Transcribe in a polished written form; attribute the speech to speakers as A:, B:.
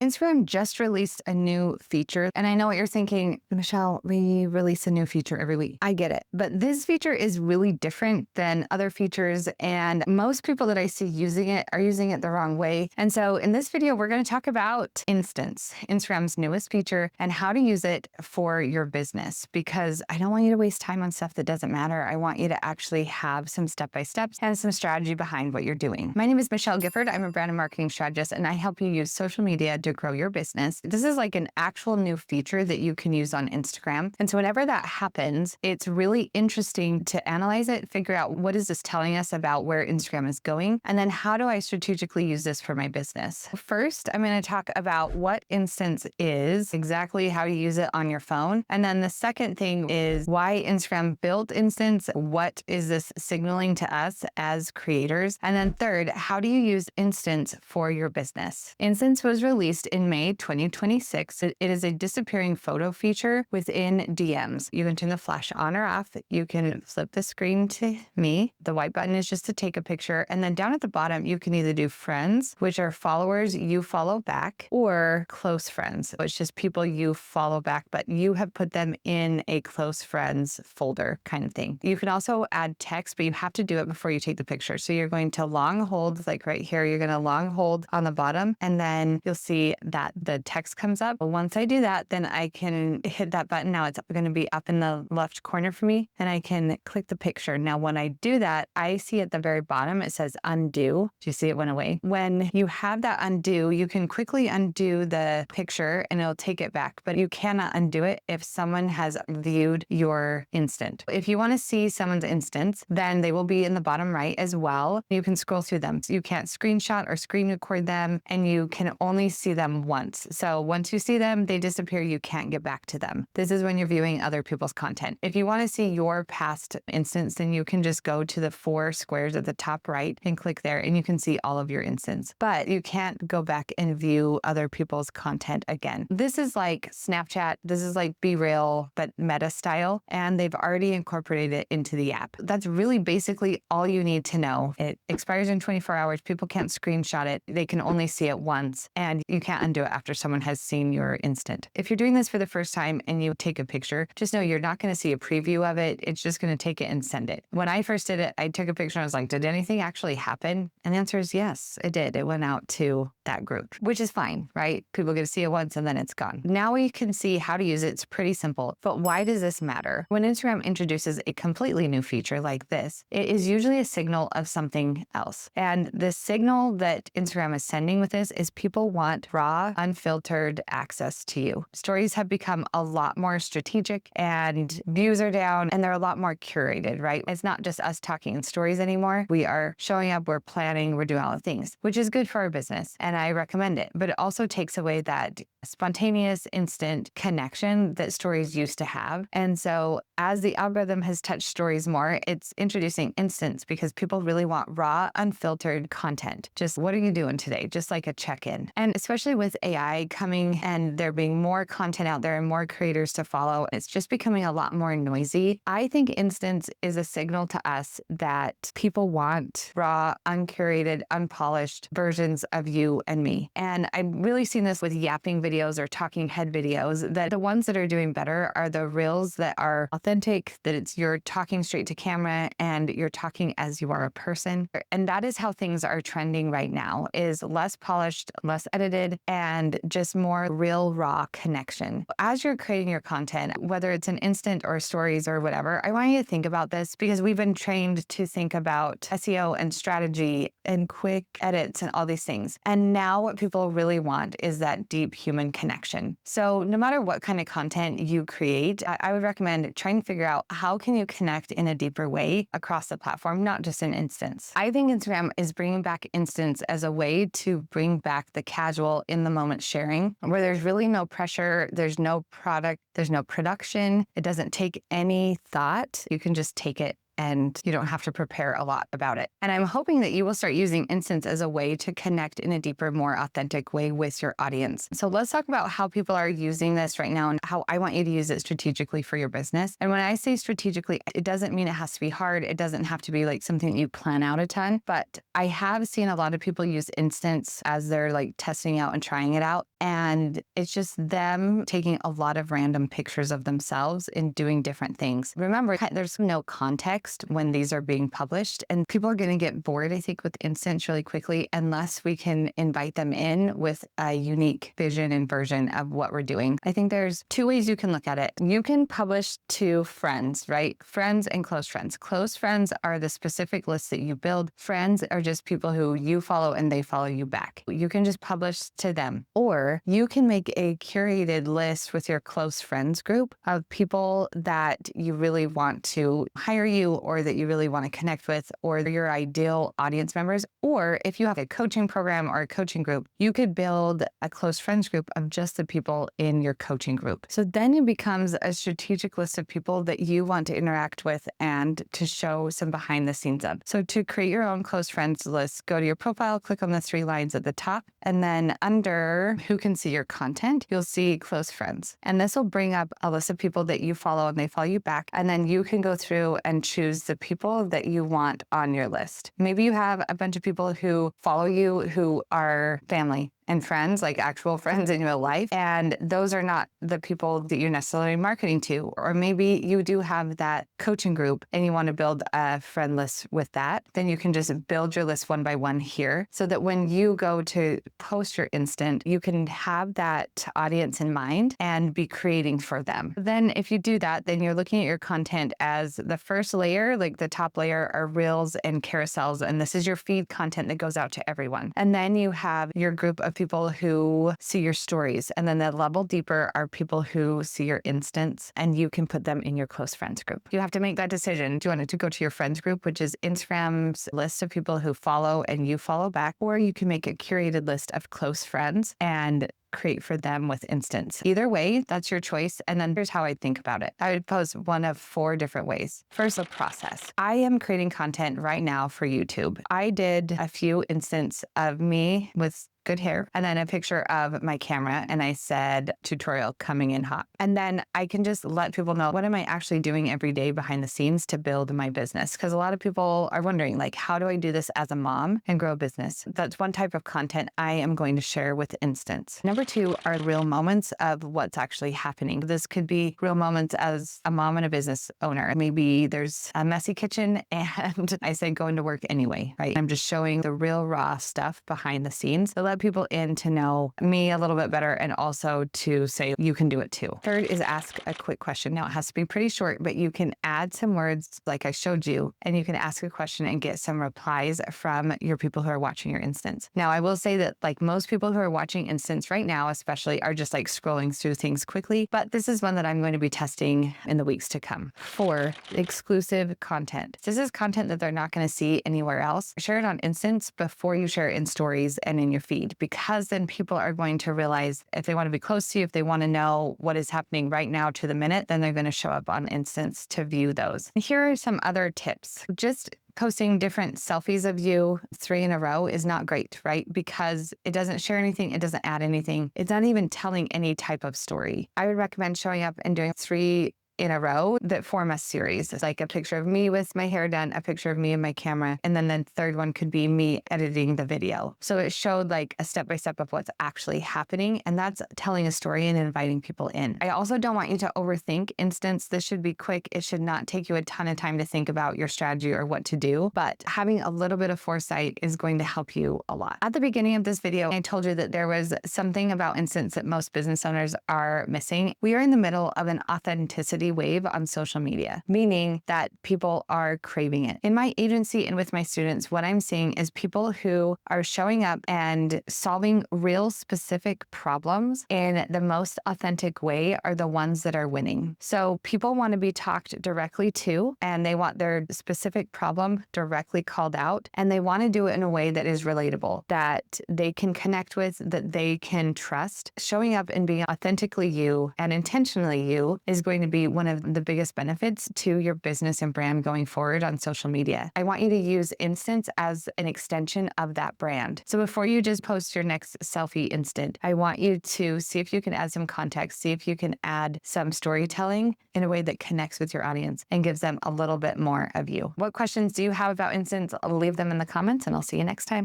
A: Instagram just released a new feature. And I know what you're thinking, Michelle, we release a new feature every week. I get it. But this feature is really different than other features. And most people that I see using it are using it the wrong way. And so in this video, we're going to talk about Instants, Instagram's newest feature, and how to use it for your business. Because I don't want you to waste time on stuff that doesn't matter. I want you to actually have some step-by-steps and some strategy behind what you're doing. My name is Michelle Gifford. I'm a brand and marketing strategist, and I help you use social media to grow your business. This is like an actual new feature that you can use on Instagram. And so whenever that happens, it's really interesting to analyze it, figure out what is this telling us about where Instagram is going, and then how do I strategically use this for my business? First, I'm going to talk about what Instants is, exactly how you use it on your phone. And then the second thing is why Instagram built Instants. What is this signaling to us as creators? And then third, how do you use Instants for your business? Instants was released in May 2026. It is a disappearing photo feature within DMs. You can turn the flash on or off. You can flip the screen to me. The white button is just to take a picture. And then down at the bottom, you can either do friends, which are followers you follow back, or close friends, which is people you follow back, but you have put them in a close friends folder kind of thing. You can also add text, but you have to do it before you take the picture. So you're going to long hold, like right here, you're going to long hold on the bottom, and then you'll see that the text comes up. Once I do that, then I can hit that button. Now it's going to be up in the left corner for me, and I can click the picture. Now, when I do that, I see at the very bottom, it says undo. Do you see it went away? When you have that undo, you can quickly undo the picture and it'll take it back, but you cannot undo it if someone has viewed your instant. If you want to see someone's instance, then they will be in the bottom right as well. You can scroll through them. So you can't screenshot or screen record them, and you can only see them once. So once you see them, they disappear. You can't get back to them. This is when you're viewing other people's content. If you want to see your past instance, then you can just go to the 4 squares at the top right and click there, and you can see all of your instance. But you can't go back and view other people's content again. This is like Snapchat. This is like Be Real, but meta style, and they've already incorporated it into the app. That's really basically all you need to know. It expires in 24 hours. People can't screenshot it. They can only see it once, and you can't undo it after someone has seen your instant. If you're doing this for the first time and you take a picture, just know you're not going to see a preview of it. It's just going to take it and send it. When I first did it, I took a picture and I was like, did anything actually happen? And the answer is yes, it did. It went out to that group, which is fine, right? People get to see it once and then it's gone. Now we can see how to use it. It's pretty simple. But why does this matter? When Instagram introduces a completely new feature like this, it is usually a signal of something else. And the signal that Instagram is sending with this is people want raw, unfiltered access to you. Stories have become a lot more strategic and views are down and they're a lot more curated, right? It's not just us talking in stories anymore. We are showing up, we're planning, we're doing all the things, which is good for our business. And I recommend it, but it also takes away that spontaneous, instant connection that stories used to have. And so as the algorithm has touched stories more, it's introducing instants because people really want raw, unfiltered content. Just what are you doing today? Just like a check-in. And especially with AI coming and there being more content out there and more creators to follow, it's just becoming a lot more noisy. I think instants is a signal to us that people want raw, uncurated, unpolished versions of you and me. And I've really seen this with yapping videos or talking head videos, that the ones that are doing better are the reels that are authentic, that you're talking straight to camera and you're talking as you are a person. And that is how things are trending right now, is less polished, less edited, and just more real, raw connection. As you're creating your content, whether it's an instant or stories or whatever, I want you to think about this because we've been trained to think about SEO and strategy and quick edits and all these things. And now what people really want is that deep human connection. So no matter what kind of content you create, I would recommend trying to figure out how can you connect in a deeper way across the platform, not just an instance. I think Instagram is bringing back instance as a way to bring back the casual in the moment sharing, where there's really no pressure, there's no product, there's no production. It doesn't take any thought. You can just take it and you don't have to prepare a lot about it. And I'm hoping that you will start using Instants as a way to connect in a deeper, more authentic way with your audience. So let's talk about how people are using this right now and how I want you to use it strategically for your business. And when I say strategically, it doesn't mean it has to be hard. It doesn't have to be like something that you plan out a ton, but I have seen a lot of people use Instants as they're like testing out and trying it out. And it's just them taking a lot of random pictures of themselves and doing different things. Remember, there's no context when these are being published, and people are going to get bored, I think, with Instants really quickly unless we can invite them in with a unique vision and version of what we're doing. I think there's two ways you can look at it. You can publish to friends, right? Friends and close friends. Close friends are the specific lists that you build. Friends are just people who you follow and they follow you back. You can just publish to them. Or you can make a curated list with your close friends group of people that you really want to hire you or that you really want to connect with or your ideal audience members. Or if you have a coaching program or a coaching group, you could build a close friends group of just the people in your coaching group. So then it becomes a strategic list of people that you want to interact with and to show some behind the scenes of. So to create your own close friends list, go to your profile, click on the 3 lines at the top, and then under who can see your content, you'll see close friends. And this will bring up a list of people that you follow and they follow you back. And then you can go through and choose the people that you want on your list. Maybe you have a bunch of people who follow you who are family and friends, like actual friends in real life. And those are not the people that you're necessarily marketing to. Or maybe you do have that coaching group and you want to build a friend list with that. Then you can just build your list one by one here so that when you go to post your instant, you can have that audience in mind and be creating for them. Then if you do that, then you're looking at your content as the first layer, like the top layer are reels and carousels. And this is your feed content that goes out to everyone. And then you have your group of people who see your stories. And then the level deeper are people who see your instance and you can put them in your close friends group. You have to make that decision. Do you want it to go to your friends group, which is Instagram's list of people who follow and you follow back, or you can make a curated list of close friends and create for them with Instants. Either way, that's your choice. And then here's how I think about it. I would post one of 4 different ways. First, the process. I am creating content right now for YouTube. I did a few instances of me with good hair, and then a picture of my camera, and I said tutorial coming in hot. And then I can just let people know what am I actually doing every day behind the scenes to build my business. Because a lot of people are wondering, like, how do I do this as a mom and grow a business? That's one type of content I am going to share with Instants. Number 2 are real moments of what's actually happening. This could be real moments as a mom and a business owner. Maybe there's a messy kitchen and I say going to work anyway, right? I'm just showing the real raw stuff behind the scenes to let people in to know me a little bit better and also to say you can do it too. Third is ask a quick question. Now it has to be pretty short, but you can add some words like I showed you, and you can ask a question and get some replies from your people who are watching your instance. Now I will say that like most people who are watching instance right now, especially are just like scrolling through things quickly, but this is one that I'm going to be testing in the weeks to come. 4, exclusive content. This is content that they're not going to see anywhere else. Share it on Instance before you share it in stories and in your feed, because then people are going to realize if they want to be close to you, if they want to know what is happening right now to the minute, then they're going to show up on Instance to view those. Here are some other tips. Just posting different selfies of you 3 in a row is not great, right? Because it doesn't share anything. It doesn't add anything. It's not even telling any type of story. I would recommend showing up and doing 3 in a row that form a series. It's like a picture of me with my hair done, a picture of me and my camera, and then the third one could be me editing the video. So it showed like a step-by-step of what's actually happening, and that's telling a story and inviting people in. I also don't want you to overthink Instance. This should be quick. It should not take you a ton of time to think about your strategy or what to do, but having a little bit of foresight is going to help you a lot. At the beginning of this video, I told you that there was something about Instance that most business owners are missing. We are in the middle of an authenticity wave on social media, meaning that people are craving it. In my agency and with my students, what I'm seeing is people who are showing up and solving real specific problems in the most authentic way are the ones that are winning. So people want to be talked directly to, and they want their specific problem directly called out, and they want to do it in a way that is relatable, that they can connect with, that they can trust. Showing up and being authentically you and intentionally you is going to be one of the biggest benefits to your business and brand going forward on social media. I want you to use Instants as an extension of that brand. So before you just post your next selfie instant, I want you to see if you can add some context, see if you can add some storytelling in a way that connects with your audience and gives them a little bit more of you. What questions do you have about Instants? I'll leave them in the comments and I'll see you next time.